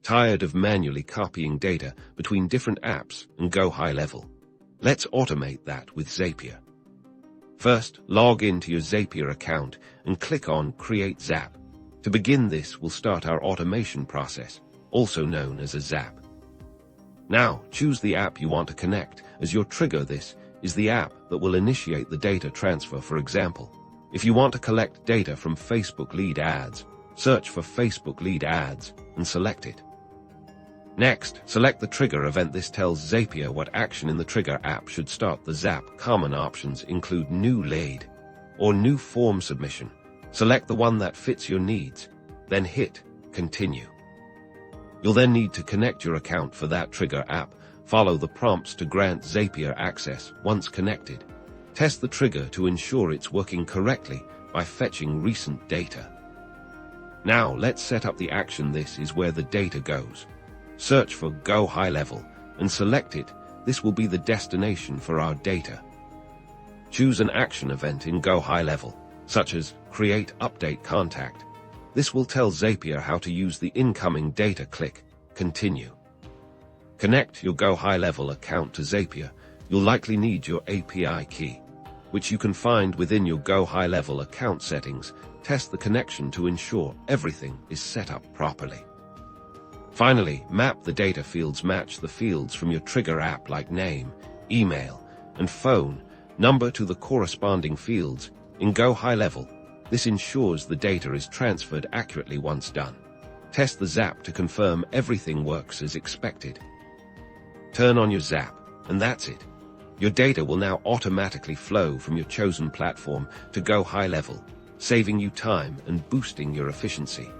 Tired of manually copying data between different apps and GoHighLevel? Let's automate that with Zapier. First, log into your Zapier account and click on Create Zap. To begin this, we'll start our automation process, also known as a zap. Now, choose the app you want to connect, as your trigger. This is the app that will initiate the data transfer. For example, if you want to collect data from Facebook lead ads, search for Facebook lead ads and select it. Next, select the trigger event. This tells Zapier what action in the trigger app should start the zap. Common options include new lead or new form submission. Select the one that fits your needs, then hit Continue. You'll then need to connect your account for that trigger app. Follow the prompts to grant Zapier access. Once connected, test the trigger to ensure it's working correctly by fetching recent data. Now, let's set up the action. This is where the data goes. Search for GoHighLevel and select it. This will be the destination for our data. Choose an action event in GoHighLevel, such as Create Update Contact. This will tell Zapier how to use the incoming data. Click Continue. Connect your GoHighLevel account to Zapier. You'll likely need your API key, which you can find within your GoHighLevel account settings. Test the connection to ensure everything is set up properly. Finally, map the data fields. Match the fields from your trigger app like name, email, and phone number to the corresponding fields in GoHighLevel. This ensures the data is transferred accurately. Once done, test the zap to confirm everything works as expected. Turn on your zap, and that's it. Your data will now automatically flow from your chosen platform to GoHighLevel, saving you time and boosting your efficiency.